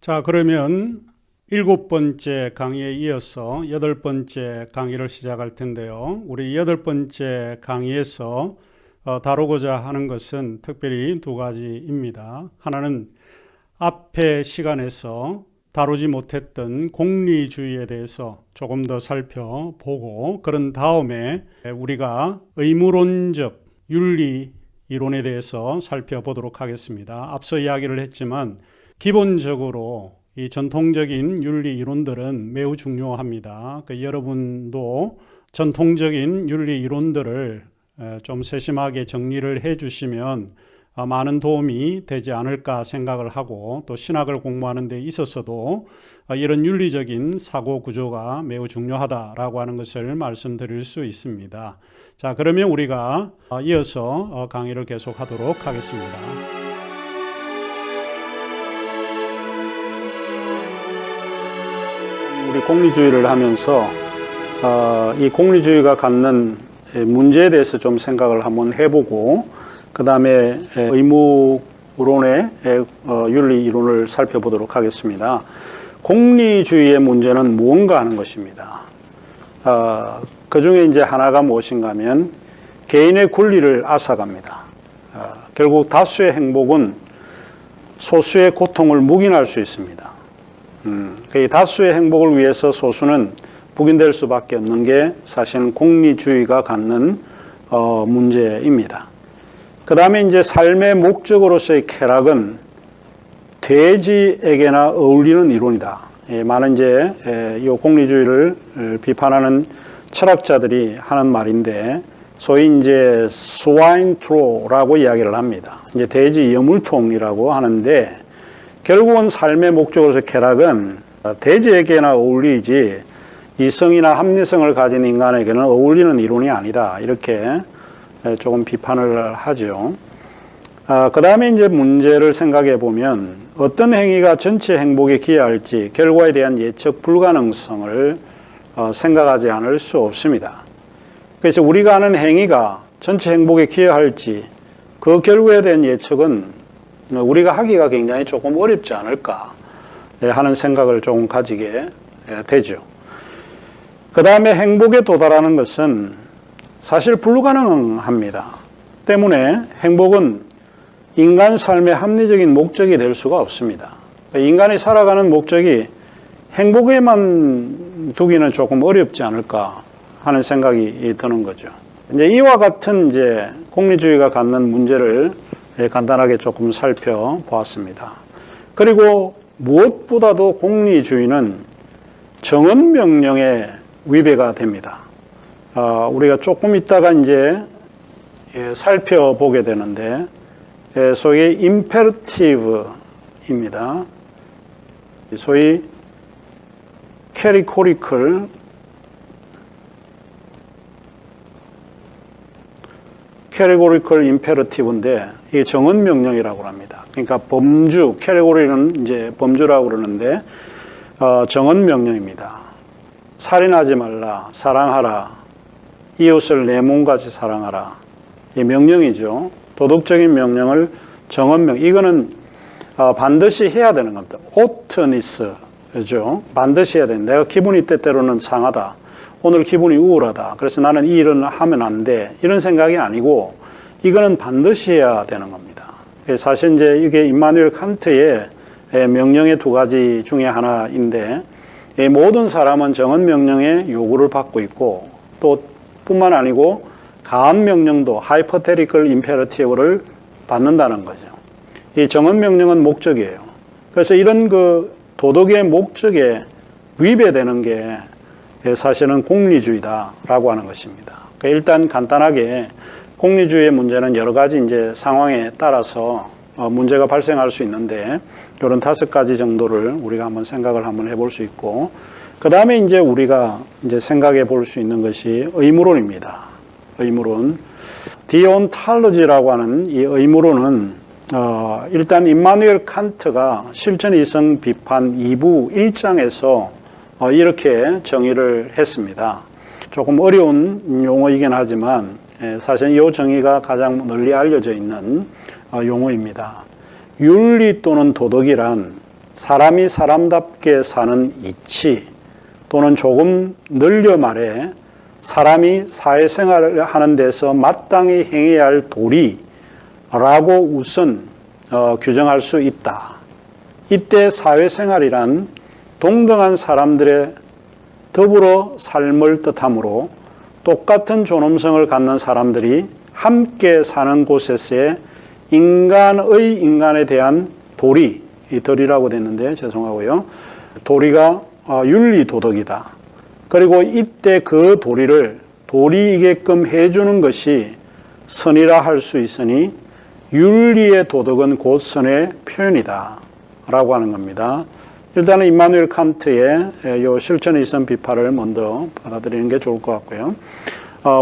자, 그러면 7번째 강의에 이어서 8번째 강의를 시작할 텐데요. 우리 8번째 강의에서 다루고자 하는 것은 특별히 두 가지입니다. 하나는 앞의 시간에서 다루지 못했던 공리주의에 대해서 조금 더 살펴보고, 그런 다음에 우리가 의무론적 윤리 이론에 대해서 살펴보도록 하겠습니다. 앞서 이야기를 했지만 기본적으로 이 전통적인 윤리 이론들은 매우 중요합니다. 여러분도 전통적인 윤리 이론들을 좀 세심하게 정리를 해 주시면 많은 도움이 되지 않을까 생각을 하고, 또 신학을 공부하는 데 있어서도 이런 윤리적인 사고 구조가 매우 중요하다라고 하는 것을 말씀드릴 수 있습니다. 자, 그러면 우리가 이어서 강의를 계속하도록 하겠습니다. 우리 공리주의를 하면서 이 공리주의가 갖는 문제에 대해서 좀 생각을 한번 해보고, 그 다음에 의무론의 윤리 이론을 살펴보도록 하겠습니다. 공리주의의 문제는 무언가 하는 것입니다. 그 중에 이제 하나가 무엇인가 하면 개인의 권리를 앗아갑니다. 결국 다수의 행복은 소수의 고통을 묵인할 수 있습니다. 그 다수의 행복을 위해서 소수는 묵인될 수밖에 없는 게 사실은 공리주의가 갖는 문제입니다. 그 다음에 이제 삶의 목적으로서의 쾌락은 돼지에게나 어울리는 이론이다. 많은 이제 이 공리주의를 비판하는 철학자들이 하는 말인데, 소위 이제 스와인 트로라고 이야기를 합니다. 이제 돼지 여물통이라고 하는데, 결국은 삶의 목적으로서 쾌락은 돼지에게나 어울리지 이성이나 합리성을 가진 인간에게는 어울리는 이론이 아니다. 이렇게 조금 비판을 하죠. 그 다음에 이제 문제를 생각해 보면 어떤 행위가 전체 행복에 기여할지 결과에 대한 예측 불가능성을 생각하지 않을 수 없습니다. 그래서 우리가 하는 행위가 전체 행복에 기여할지 그 결과에 대한 예측은 우리가 하기가 굉장히 조금 어렵지 않을까 하는 생각을 조금 가지게 되죠. 그 다음에 행복에 도달하는 것은 사실 불가능합니다. 때문에 행복은 인간 삶의 합리적인 목적이 될 수가 없습니다. 인간이 살아가는 목적이 행복에만 두기는 조금 어렵지 않을까 하는 생각이 드는 거죠. 이제 이와 같은 이제 공리주의가 갖는 문제를 간단하게 조금 살펴보았습니다. 그리고 무엇보다도 공리주의는 정언명령에 위배가 됩니다. 우리가 조금 있다가 이제 살펴보게 되는데, 소위 임페러티브입니다. 소위 캐리고리컬 임페러티브인데, 이게 정언명령이라고 합니다. 그러니까 범주, 캐리고리는 이제 범주라고 그러는데, 정언명령입니다. 살인하지 말라, 사랑하라, 이웃을 내 몸같이 사랑하라. 이 명령이죠. 도덕적인 명령을 정언명, 이거는 반드시 해야 되는 겁니다. 오트니스죠. 반드시 해야 된다. 내가 기분이 때때로는 상하다. 오늘 기분이 우울하다. 그래서 나는 이 일은 하면 안 돼. 이런 생각이 아니고 이거는 반드시 해야 되는 겁니다. 사실 이제 이게 임마누엘 칸트의 명령의 두 가지 중에 하나인데, 모든 사람은 정언명령의 요구를 받고 있고, 또 뿐만 아니고 가한 명령도 하이퍼테리컬 임페러티브를 받는다는 거죠. 이 정언명령은 목적이에요. 그래서 이런 그 도덕의 목적에 위배되는 게 사실은 공리주의다라고 하는 것입니다. 일단 간단하게 공리주의의 문제는 여러 가지 이제 상황에 따라서 문제가 발생할 수 있는데, 이런 5가지 정도를 우리가 한번 생각을 한번 해볼 수 있고, 그 다음에 이제 우리가 이제 생각해 볼 수 있는 것이 의무론입니다. 의무론. 디온탈로지라고 하는 이 의무론은 일단 임마누엘 칸트가 실천 이성 비판 2부 1장에서 이렇게 정의를 했습니다. 조금 어려운 용어이긴 하지만 사실 이 정의가 가장 널리 알려져 있는 용어입니다. 윤리 또는 도덕이란 사람이 사람답게 사는 이치, 또는 조금 늘려 말해 사람이 사회생활을 하는 데서 마땅히 행해야 할 도리라고 우선 규정할 수 있다. 이때 사회생활이란 동등한 사람들의 더불어 삶을 뜻하므로 똑같은 존엄성을 갖는 사람들이 함께 사는 곳에서의 인간에 대한 도리, 이 덜이라고 됐는데 죄송하고요. 도리가 윤리도덕이다. 그리고 이때 그 도리를 도리이게끔 해주는 것이 선이라 할 수 있으니 윤리의 도덕은 곧 선의 표현이다 라고 하는 겁니다. 일단은 임마누엘 칸트의 요 실천에 있은 비판을 먼저 받아들이는 게 좋을 것 같고요.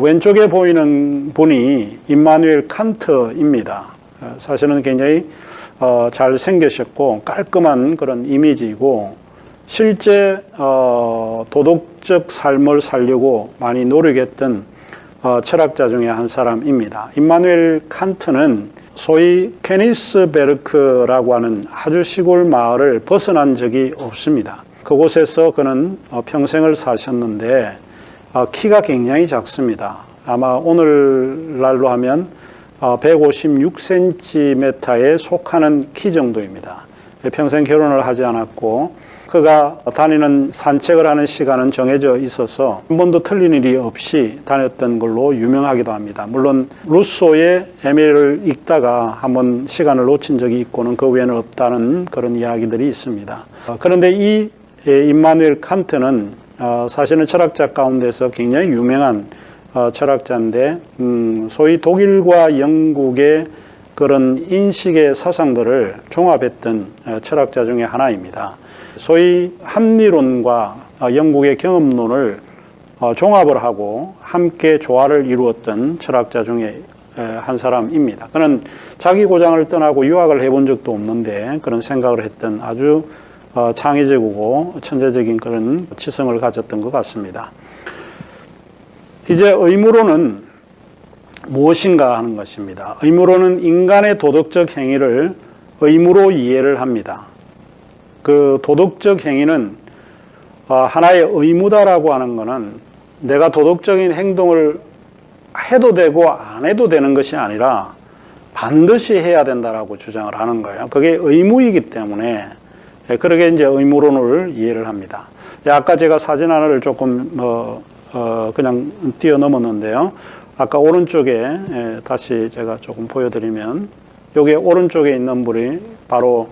왼쪽에 보이는 분이 임마누엘 칸트입니다. 사실은 굉장히 잘 생기셨고 깔끔한 그런 이미지이고 실제 도덕적 삶을 살려고 많이 노력했던 철학자 중에 한 사람입니다. 임마누엘 칸트는 소위 케니스베르크라고 하는 아주 시골 마을을 벗어난 적이 없습니다. 그곳에서 그는 평생을 사셨는데 키가 굉장히 작습니다. 아마 오늘날로 하면 156cm에 속하는 키 정도입니다. 평생 결혼을 하지 않았고 그가 다니는 산책을 하는 시간은 정해져 있어서 한 번도 틀린 일이 없이 다녔던 걸로 유명하기도 합니다. 물론 루소의 에밀을 읽다가 한번 시간을 놓친 적이 있고는 그 외에는 없다는 그런 이야기들이 있습니다. 그런데 이 임마누엘 칸트는 사실은 철학자 가운데서 굉장히 유명한 철학자인데 소위 독일과 영국의 그런 인식의 사상들을 종합했던 철학자 중에 하나입니다. 소위 합리론과 영국의 경험론을 종합을 하고 함께 조화를 이루었던 철학자 중에 한 사람입니다. 그는 자기 고장을 떠나고 유학을 해본 적도 없는데 그런 생각을 했던 아주 창의적이고 천재적인 그런 치성을 가졌던 것 같습니다. 이제 의무론은 무엇인가 하는 것입니다. 의무론은 인간의 도덕적 행위를 의무로 이해를 합니다. 그 도덕적 행위는 하나의 의무다라고 하는 것은 내가 도덕적인 행동을 해도 되고 안 해도 되는 것이 아니라 반드시 해야 된다라고 주장을 하는 거예요. 그게 의무이기 때문에 그러게 이제 의무론을 이해를 합니다. 아까 제가 사진 하나를 조금 그냥 뛰어넘었는데요. 아까 오른쪽에 다시 제가 조금 보여드리면 여기 오른쪽에 있는 분이 바로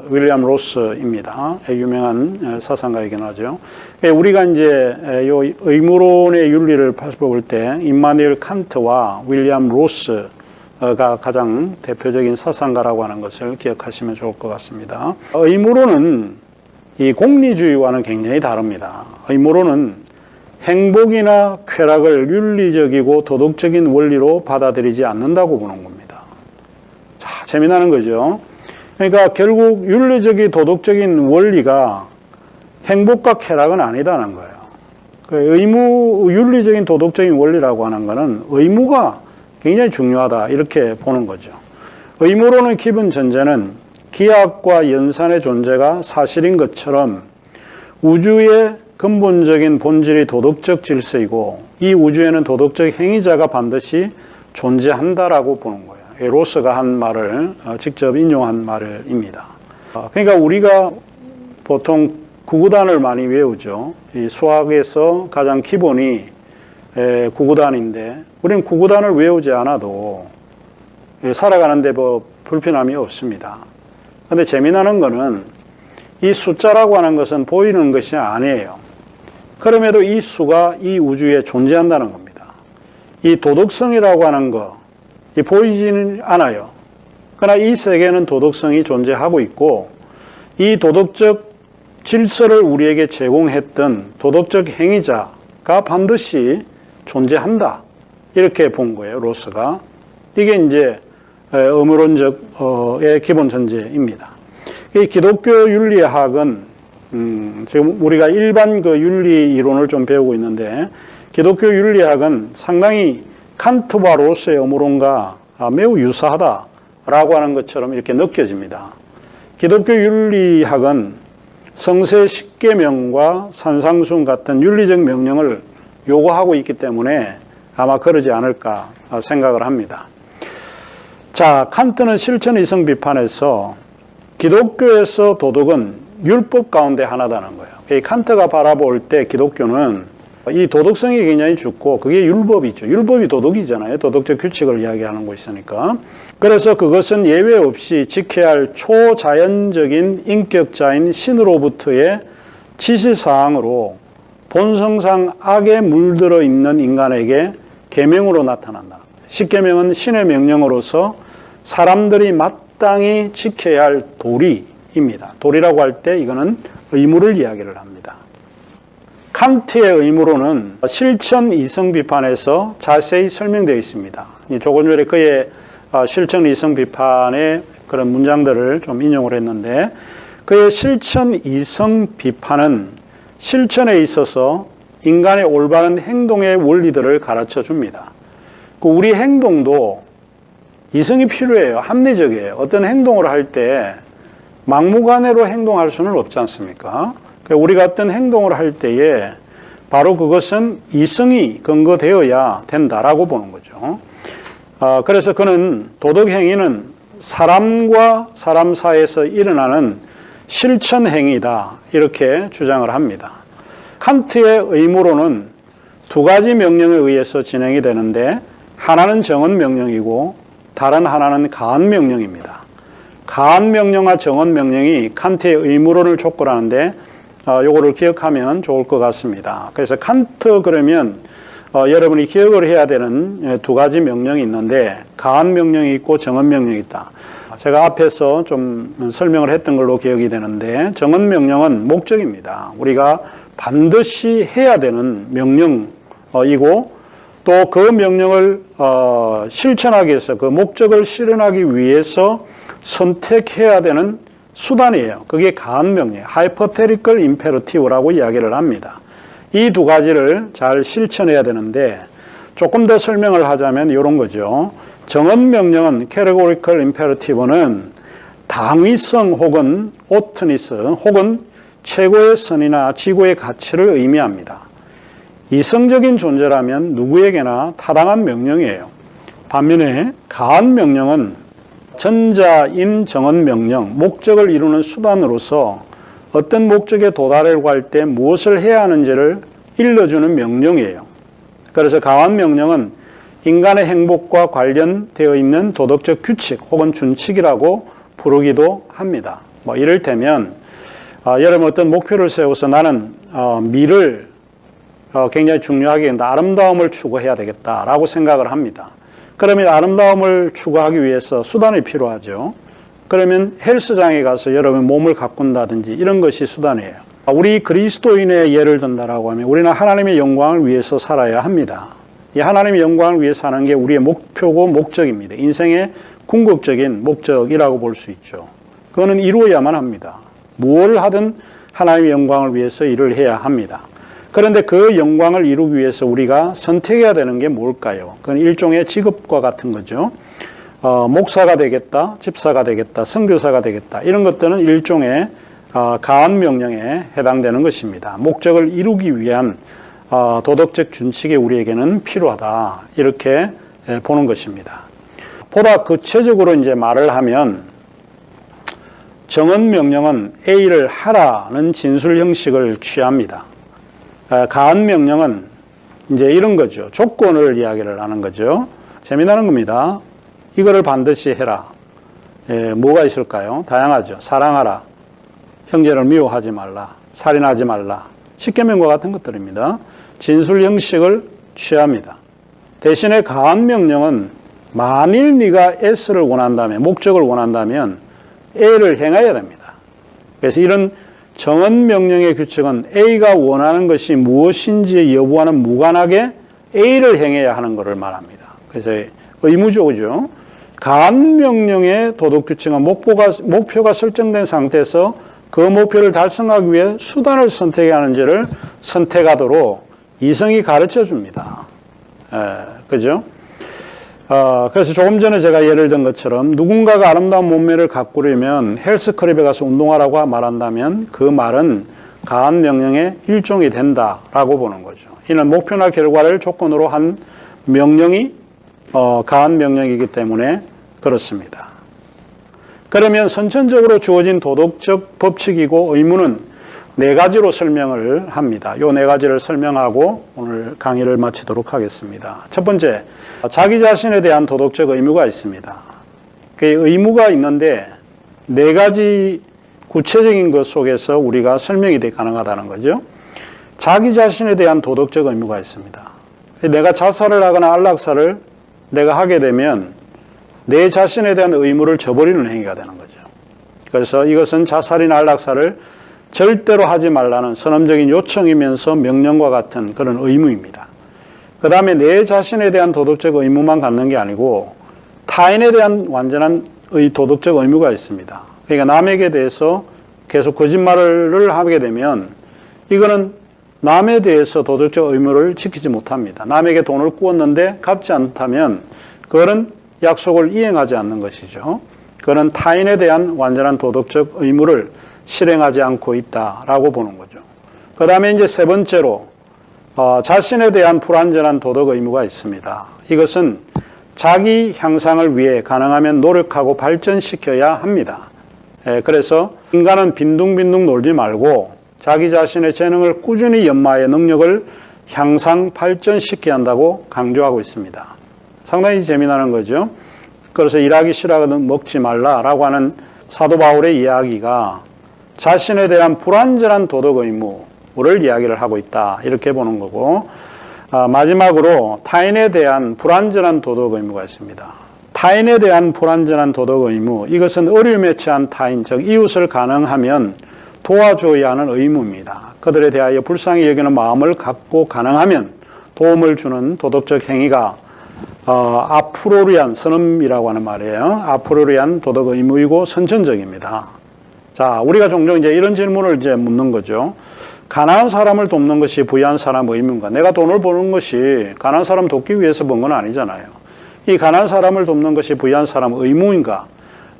윌리엄 로스입니다. 유명한 사상가이긴 하죠. 우리가 이제 요 의무론의 윤리를 볼 때 임마누엘 칸트와 윌리엄 로스가 가장 대표적인 사상가라고 하는 것을 기억하시면 좋을 것 같습니다. 의무론은 이 공리주의와는 굉장히 다릅니다. 의무론은 행복이나 쾌락을 윤리적이고 도덕적인 원리로 받아들이지 않는다고 보는 겁니다. 자, 재미나는 거죠. 그러니까 결국 윤리적인 도덕적인 원리가 행복과 쾌락은 아니다는 거예요. 윤리적인 도덕적인 원리라고 하는 것은 의무가 굉장히 중요하다 이렇게 보는 거죠. 의무론의 기본 전제는 기압과 연산의 존재가 사실인 것처럼 우주의 근본적인 본질이 도덕적 질서이고 이 우주에는 도덕적 행위자가 반드시 존재한다라고 보는 거예요. 로스가 한 말을 직접 인용한 말입니다. 그러니까 우리가 보통 구구단을 많이 외우죠. 이 수학에서 가장 기본이 구구단인데 우리는 구구단을 외우지 않아도 살아가는데 뭐 불편함이 없습니다. 그런데 재미나는 거는 이 숫자라고 하는 것은 보이는 것이 아니에요. 그럼에도 이 수가 이 우주에 존재한다는 겁니다. 이 도덕성이라고 하는 거 이 보이지는 않아요. 그러나 이 세계는 도덕성이 존재하고 있고 이 도덕적 질서를 우리에게 제공했던 도덕적 행위자가 반드시 존재한다. 이렇게 본 거예요, 로스가. 이게 이제 의무론적의 기본 전제입니다. 이 기독교 윤리학은 지금 우리가 일반 그 윤리 이론을 좀 배우고 있는데 기독교 윤리학은 상당히 칸트와 로스의 의무론과 매우 유사하다 라고 하는 것처럼 이렇게 느껴집니다. 기독교 윤리학은 성세 10계명과 산상순 같은 윤리적 명령을 요구하고 있기 때문에 아마 그러지 않을까 생각을 합니다. 자, 칸트는 실천 이성 비판에서 기독교에서 도덕은 율법 가운데 하나다는 거예요. 이 칸트가 바라볼 때 기독교는 이 도덕성이 굉장히 죽고 그게 율법이죠. 율법이 도덕이잖아요. 도덕적 규칙을 이야기하는 것이니까. 그래서 그것은 예외 없이 지켜야 할 초자연적인 인격자인 신으로부터의 지시사항으로 본성상 악에 물들어 있는 인간에게 계명으로 나타난다는 거예요. 십계명은 신의 명령으로서 사람들이 마땅히 지켜야 할 도리입니다. 도리라고 할 때 이거는 의무를 이야기를 합니다. 칸트의 의무로는 실천 이성 비판에서 자세히 설명되어 있습니다. 조금 전에 그의 실천 이성 비판의 그런 문장들을 좀 인용을 했는데 그의 실천 이성 비판은 실천에 있어서 인간의 올바른 행동의 원리들을 가르쳐 줍니다. 우리 행동도 이성이 필요해요. 합리적이에요. 어떤 행동을 할 때 막무가내로 행동할 수는 없지 않습니까? 우리가 어떤 행동을 할 때에 바로 그것은 이성이 근거되어야 된다라고 보는 거죠. 그래서 그는 도덕행위는 사람과 사람 사이에서 일어나는 실천행위다 이렇게 주장을 합니다. 칸트의 의무로는 두 가지 명령에 의해서 진행이 되는데 하나는 정언 명령이고 다른 하나는 가언 명령입니다. 가언 명령과 정언 명령이 칸트의 의무론을 촉구하는데 요거를 기억하면 좋을 것 같습니다. 그래서 칸트 그러면 여러분이 기억을 해야 되는 두 가지 명령이 있는데 가언 명령이 있고 정언 명령이 있다. 제가 앞에서 좀 설명을 했던 걸로 기억이 되는데 정언 명령은 목적입니다. 우리가 반드시 해야 되는 명령이고 또 그 명령을 실천하기 위해서 그 목적을 실현하기 위해서 선택해야 되는 수단이에요. 그게 가언 명령, hypothetical imperative라고 이야기를 합니다. 이 두 가지를 잘 실천해야 되는데 조금 더 설명을 하자면 이런 거죠. 정언 명령은 categorical imperative는 당위성 혹은 오트니스 혹은 최고의 선이나 지고의 가치를 의미합니다. 이성적인 존재라면 누구에게나 타당한 명령이에요. 반면에 가언 명령은 전자인 정언 명령, 목적을 이루는 수단으로서 어떤 목적에 도달하려고 할 때 무엇을 해야 하는지를 일러주는 명령이에요. 그래서 가언 명령은 인간의 행복과 관련되어 있는 도덕적 규칙 혹은 준칙이라고 부르기도 합니다. 이를테면 여러분 어떤 목표를 세워서 나는 미를 굉장히 중요하게 여긴다. 아름다움을 추구해야 되겠다라고 생각을 합니다. 그러면 아름다움을 추구하기 위해서 수단이 필요하죠. 그러면 헬스장에 가서 여러분 몸을 가꾼다든지 이런 것이 수단이에요. 우리 그리스도인의 예를 든다라고 하면 우리는 하나님의 영광을 위해서 살아야 합니다. 이 하나님의 영광을 위해 사는 게 우리의 목표고 목적입니다. 인생의 궁극적인 목적이라고 볼 수 있죠. 그거는 이루어야만 합니다. 무엇을 하든 하나님의 영광을 위해서 일을 해야 합니다. 그런데 그 영광을 이루기 위해서 우리가 선택해야 되는 게 뭘까요? 그건 일종의 직업과 같은 거죠. 목사가 되겠다, 집사가 되겠다, 선교사가 되겠다. 이런 것들은 일종의 가언 명령에 해당되는 것입니다. 목적을 이루기 위한 도덕적 준칙이 우리에게는 필요하다. 이렇게 보는 것입니다. 보다 구체적으로 이제 말을 하면 정언 명령은 A를 하라는 진술 형식을 취합니다. 가언 명령은 이제 이런 거죠. 조건을 이야기를 하는 거죠. 재미나는 겁니다. 이거를 반드시 해라. 뭐가 있을까요? 다양하죠. 사랑하라. 형제를 미워하지 말라. 살인하지 말라. 십계명과 같은 것들입니다. 진술 형식을 취합니다. 대신에 가언 명령은 만일 네가 S를 원한다면, 목적을 원한다면 A를 행해야 됩니다. 그래서 이런 정언 명령의 규칙은 A가 원하는 것이 무엇인지 여부와는 무관하게 A를 행해야 하는 것을 말합니다. 그래서 의무적이죠. 가언 명령의 도덕 규칙은 목표가 설정된 상태에서 그 목표를 달성하기 위해 수단을 선택해야 하는지를 선택하도록 이성이 가르쳐 줍니다. 그죠? 그래서 조금 전에 제가 예를 든 것처럼 누군가가 아름다운 몸매를 가꾸려면 헬스클럽에 가서 운동하라고 말한다면 그 말은 가한 명령의 일종이 된다라고 보는 거죠. 이는 목표나 결과를 조건으로 한 명령이 가한 명령이기 때문에 그렇습니다. 그러면 선천적으로 주어진 도덕적 법칙이고 의무는 네 가지로 설명을 합니다. 요 네 가지를 설명하고 오늘 강의를 마치도록 하겠습니다. 첫 번째, 자기 자신에 대한 도덕적 의무가 있습니다. 그 의무가 있는데 네 가지 구체적인 것 속에서 우리가 설명이 가능하다는 거죠. 자기 자신에 대한 도덕적 의무가 있습니다. 내가 자살을 하거나 안락사를 내가 하게 되면 내 자신에 대한 의무를 저버리는 행위가 되는 거죠. 그래서 이것은 자살이나 안락사를 절대로 하지 말라는 선언적인 요청이면서 명령과 같은 그런 의무입니다. 그 다음에 내 자신에 대한 도덕적 의무만 갖는 게 아니고 타인에 대한 완전한 도덕적 의무가 있습니다. 그러니까 남에게 대해서 계속 거짓말을 하게 되면 이거는 남에 대해서 도덕적 의무를 지키지 못합니다. 남에게 돈을 꾸었는데 갚지 않다면 그거는 약속을 이행하지 않는 것이죠. 그거는 타인에 대한 완전한 도덕적 의무를 실행하지 않고 있다라고 보는 거죠. 그 다음에 이제 세 번째로 자신에 대한 불완전한 도덕 의무가 있습니다. 이것은 자기 향상을 위해 가능하면 노력하고 발전시켜야 합니다. 그래서 인간은 빈둥빈둥 놀지 말고 자기 자신의 재능을 꾸준히 연마해 능력을 향상 발전시켜야 한다고 강조하고 있습니다. 상당히 재미나는 거죠. 그래서 일하기 싫어하거든 먹지 말라라고 하는 사도 바울의 이야기가 자신에 대한 불완전한 도덕 의무를 이야기를 하고 있다. 이렇게 보는 거고, 마지막으로 타인에 대한 불완전한 도덕 의무가 있습니다. 타인에 대한 불완전한 도덕 의무, 이것은 어려움에 처한 타인, 즉 이웃을 가능하면 도와줘야 하는 의무입니다. 그들에 대하여 불쌍히 여기는 마음을 갖고 가능하면 도움을 주는 도덕적 행위가 아프로리안 선언이라고 하는 말이에요. 아프로리안 도덕 의무이고 선천적입니다. 자, 우리가 종종 이제 이런 질문을 이제 묻는 거죠. 가난한 사람을 돕는 것이 부유한 사람의 의무인가? 내가 돈을 버는 것이 가난한 사람 돕기 위해서 번 건 아니잖아요. 이 가난한 사람을 돕는 것이 부유한 사람의 의무인가?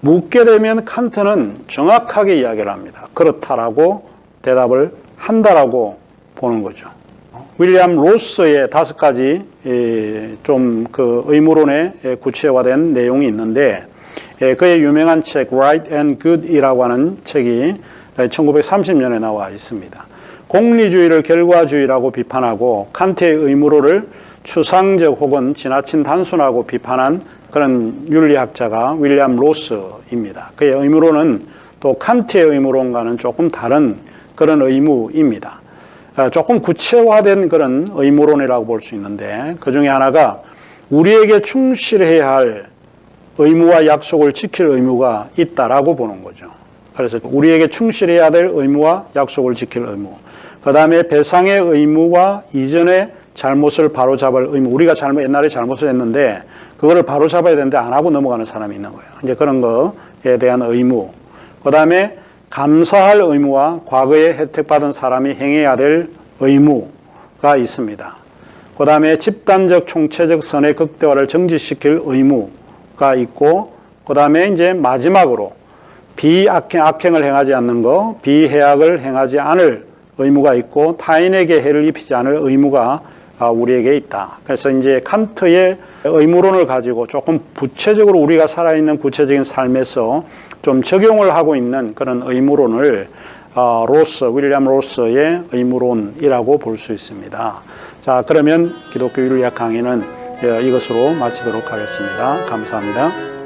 묻게 되면 칸트는 정확하게 이야기를 합니다. 그렇다라고 대답을 한다라고 보는 거죠. 윌리엄 로스의 5가지 좀 그 의무론의 구체화된 내용이 있는데 그의 유명한 책 Right and Good이라고 하는 책이 1930년에 나와 있습니다. 공리주의를 결과주의라고 비판하고 칸트의 의무론을 추상적 혹은 지나친 단순하고 비판한 그런 윤리학자가 윌리엄 로스입니다. 그의 의무론은 또 칸트의 의무론과는 조금 다른 그런 의무입니다. 조금 구체화된 그런 의무론이라고 볼 수 있는데 그 중에 하나가 우리에게 충실해야 할 의무와 약속을 지킬 의무가 있다라고 보는 거죠. 그래서 우리에게 충실해야 될 의무와 약속을 지킬 의무. 그 다음에 배상의 의무와 이전의 잘못을 바로잡을 의무. 우리가 옛날에 잘못을 했는데 그거를 바로잡아야 되는데 안 하고 넘어가는 사람이 있는 거예요. 이제 그런 거에 대한 의무. 그 다음에 감사할 의무와 과거에 혜택받은 사람이 행해야 될 의무가 있습니다. 그 다음에 집단적 총체적 선의 극대화를 정지시킬 의무가 있고, 그 다음에 이제 마지막으로 악행을 행하지 않는 거, 비해악을 행하지 않을 의무가 있고, 타인에게 해를 입히지 않을 의무가 우리에게 있다. 그래서 이제 칸트의 의무론을 가지고 조금 구체적으로 우리가 살아있는 구체적인 삶에서 좀 적용을 하고 있는 그런 의무론을 윌리엄 로스의 의무론이라고 볼 수 있습니다. 자, 그러면 기독교 윤리학 강의는 이것으로 마치도록 하겠습니다. 감사합니다.